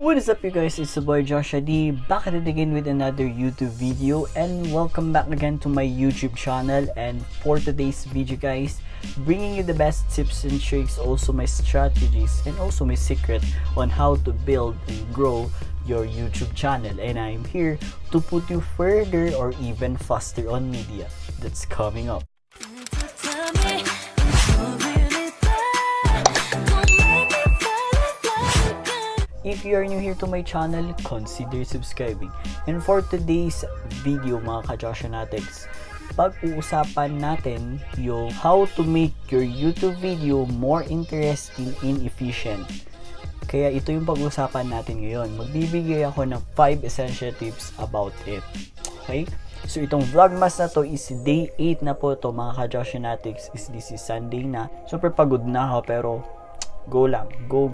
What is up you guys, it's the boy Joshua D, back at it again with another YouTube video, and welcome back again to my YouTube channel. And for today's video guys, bringing you the best tips and tricks, also my strategies and also my secret on how to build and grow your YouTube channel. And I'm here to put you further or even faster on media that's coming up. If you are new here to my channel, consider subscribing. And for today's video mga ka-Joshieszsx, pag-uusapan natin yung how to make your YouTube video more interesting and efficient. Kaya ito yung pag-uusapan natin ngayon. Magbibigay ako ng 5 essential tips about it. Okay? So itong Vlogmas na to is day 8 na po to mga ka-Joshieszsx. This is Sunday na. Super pagod na ako pero go lang. Go.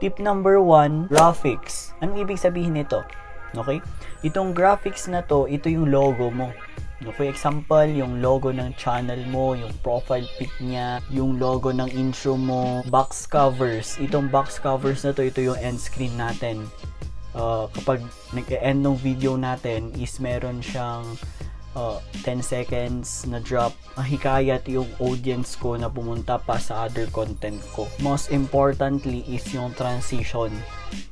Tip number 1, graphics. Anong ibig sabihin nito? Okay? Itong graphics na to, ito yung logo mo. Okay, example, yung logo ng channel mo, yung profile pic niya, yung logo ng intro mo, box covers. Itong box covers na to, ito yung end screen natin. Kapag nag-end ng video natin is meron siyang 10 seconds na drop, hikayat yung audience ko na pumunta pa sa other content ko. Most importantly is yung transition.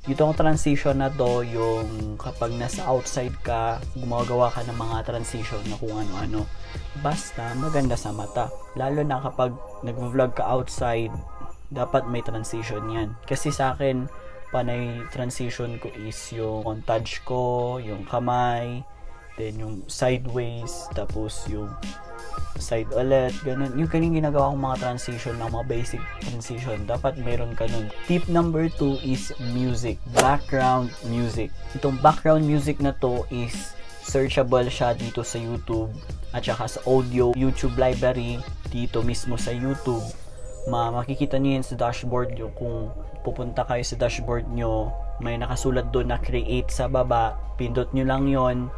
Itong transition na to, yung kapag nasa outside ka, gumagawa ka ng mga transition na kung ano-ano. Basta maganda sa mata. Lalo na kapag nag-vlog ka outside, dapat may transition yan. Kasi sa akin, panay transition ko is yung montage ko, yung kamay, then yung sideways, tapos yung side ulit, ganun. Yung kaning ginagawa kong mga transition ng mga basic transition, dapat meron ka nun. Tip number 2 is music, background music. Itong background music na to is searchable siya dito sa YouTube at saka sa audio, YouTube library, dito mismo sa YouTube. Makikita niyo yan sa dashboard nyo. Kung pupunta kayo sa dashboard nyo, may nakasulat doon na create sa baba, pindot nyo lang yon.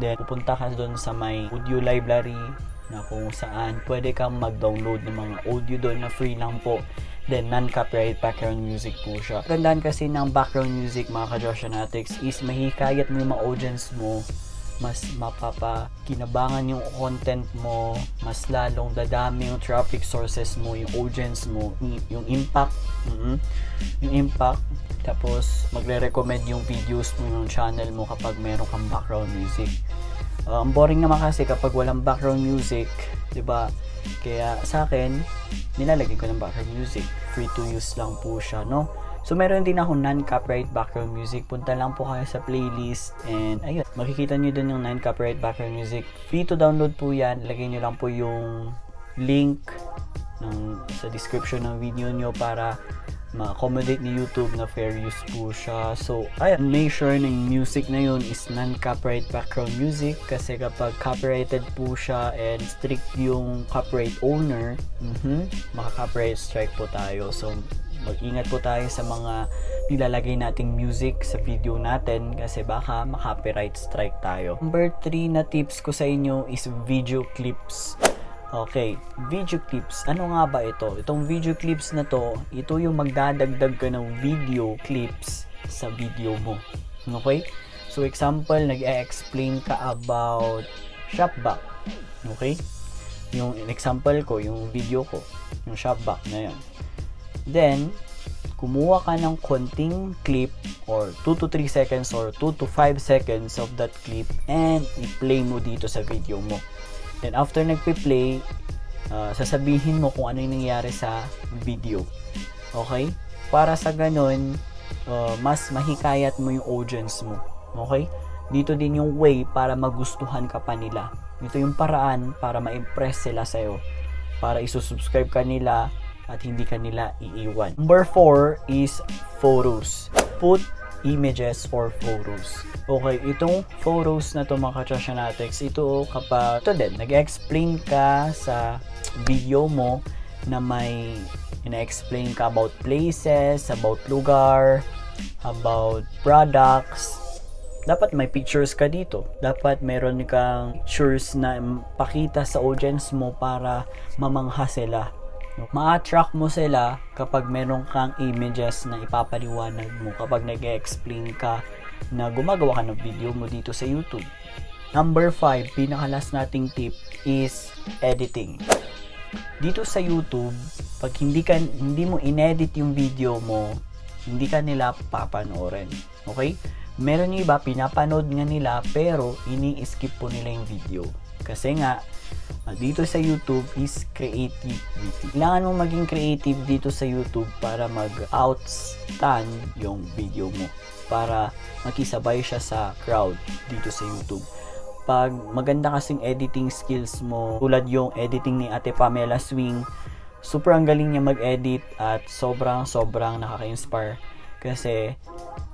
Then, pupunta ka doon sa may audio library na kung saan pwede kang mag-download ng mga audio doon na free lang po. Then, non-copyright background music po siya. Gandaan kasi ng background music mga ka-Joshieszsx is mahikayat mo yung mga audience mo, mas mapapakinabangan yung content mo, mas lalong dadami yung traffic sources mo, yung audience mo, yung impact, yung impact. Tapos magre-recommend yung videos mo, yung channel mo kapag meron kang background music. Ang boring naman kasi kapag walang background music, 'di ba? Kaya sa akin, nilalagay ko ng background music. Free to use lang po siya, no? So meron din ako non-copyright background music. Punta lang po kayo sa playlist and ayun, makikita niyo din yung non-copyright background music. Free to download po 'yan. Lagay niyo lang po yung link sa description ng video niyo para ma-accommodate ni YouTube na fair use po siya. So, ayun, make sure na yung music na yun is non-copyright background music kasi kapag copyrighted po siya and strict yung copyright owner, maka-copyright strike po tayo. So, mag-ingat po tayo sa mga nilalagay nating music sa video natin kasi baka maka-copyright strike tayo. Number 3 na tips ko sa inyo is video clips. Okay, video clips. Ano nga ba ito? Itong video clips na to, ito yung magdadagdag ka ng video clips sa video mo. Okay? So, example, nag-explain ka about shopback. Okay? Yung example ko, yung video ko, yung shopback na yan. Then, kumuha ka ng konting clip or 2 to 3 seconds or 2 to 5 seconds of that clip and i-play mo dito sa video mo. Then after nagpi-play, sasabihin mo kung ano yung nangyari sa video. Okay? Para sa ganun, mas mahikayat mo yung audience mo. Okay? Dito din yung way para magustuhan ka pa nila. Dito yung paraan para ma-impress sila sa'yo. Para isusubscribe ka nila at hindi ka nila iiwan. Number 4 is photos. Put images or photos. Okay, itong photos na to mga ka-Joshieszsx, ito kapag ito din, nag-explain ka sa video mo na may ina-explain ka about places, about lugar, about products, dapat may pictures ka dito. Dapat meron kang pictures na pakita sa audience mo para mamangha sila. Ma-attract mo sila kapag meron kang images na ipapaliwanag mo kapag nag-explain ka na gumagawa ka ng video mo dito sa YouTube. Number 5, pinakalas nating tip is editing. Dito sa YouTube, pag hindi mo inedit yung video mo, hindi ka nila papanoorin. Okay? Meron yung iba, pinapanood nga nila, pero ini-skip po nila yung video. Kasi nga, dito sa YouTube is creativity. Kailangan mong maging creative dito sa YouTube para mag-outstand yung video mo. Para makisabay siya sa crowd dito sa YouTube. Pag maganda kasing editing skills mo, tulad yung editing ni Ate Pamela Swing, super ang galing niya mag-edit at sobrang nakaka-inspire. Kasi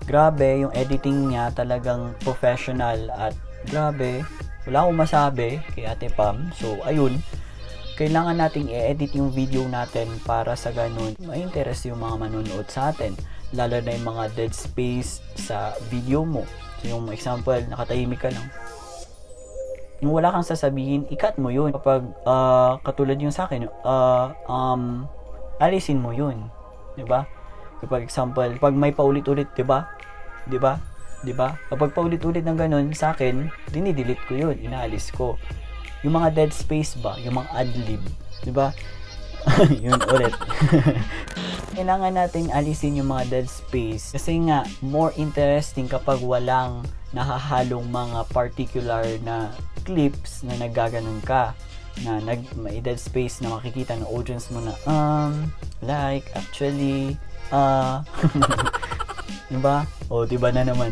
grabe yung editing niya, talagang professional at grabe, wala akong masabi kay Ate Pam. So ayun, kailangan nating i-edit yung video natin para sa ganun ma-interest yung mga manonood sa atin, lalo na yung mga dead space sa video mo. So yung example, nakatahimik ka lang, yung wala kang sasabihin, i-cut mo yun. Kapag katulad yung sa akin, alisin mo yun, 'di ba? Kapag example, pag may paulit-ulit, 'di ba? Kapag paulit-ulit ng ganun sa akin, dinidelete ko yun, inaalis ko. Yung mga dead space ba, yung mga ad-lib, 'di ba? Yun ulit. Kailangan natin alisin yung mga dead space kasi nga more interesting kapag walang nahahalong mga particular na clips na naggaganon ka, na may dead space na makikita ng audience mo na like actually diba? O diba na naman.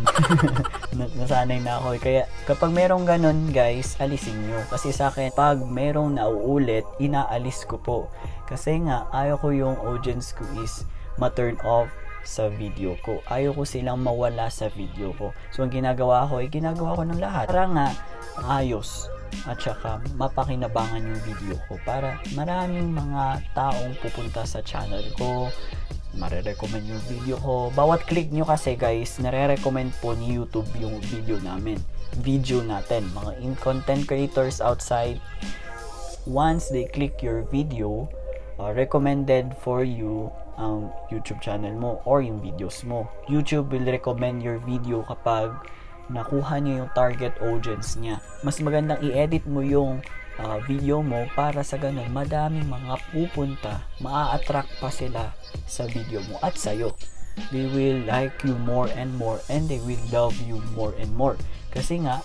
Nasanay na ako. Kaya kapag merong ganun guys, alisin nyo. Kasi sa akin, pag merong nauulit, inaalis ko po. Kasi nga, ayaw ko yung audience ko is ma-turn off sa video ko. Ayaw ko silang mawala sa video ko. So ang ginagawa ko, ginagawa ko ng lahat. Para nga, ayos. At saka, mapakinabangan yung video ko. Para maraming mga taong pupunta sa channel ko, mare-recommend yung video ko. Bawat click nyo kasi guys, nare-recommend po ni YouTube yung video natin. Mga content creators outside, once they click your video, recommended for you ang YouTube channel mo or yung videos mo. YouTube will recommend your video kapag nakuha niyo yung target audience niya. Mas magandang i-edit mo yung video mo para sa ganun madaming mga pupunta, maa-attract pa sila sa video mo at sa'yo. They will like you more and more and they will love you more and more. Kasi nga,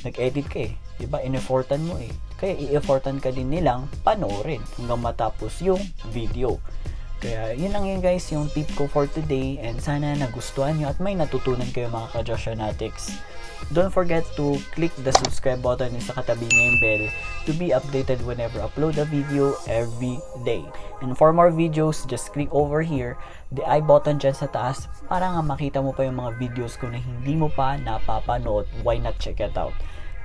nag-edit ka eh. Diba? In-effortan mo eh. Kaya i-effortan ka din nilang panoorin hanggang matapos yung video. Kaya yun lang yun guys, yung tip ko for today, and sana nagustuhan nyo at may natutunan kayo mga ka-Joshianatics. Don't forget to click the subscribe button sa katabi niya yung bell to be updated whenever I upload a video every day. And for more videos, just click over here, the I button dyan sa taas, para nga makita mo pa yung mga videos ko na hindi mo pa napapanood. Why not check it out?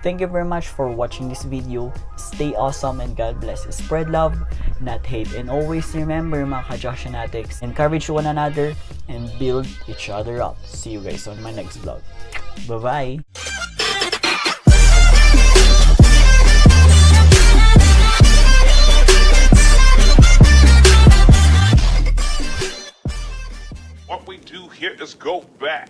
Thank you very much for watching this video. Stay awesome and God bless. Spread love, not hate. And always remember mga ka-Joshianatics, encourage one another and build each other up. See you guys on my next vlog. Bye-bye! What we do here is go back.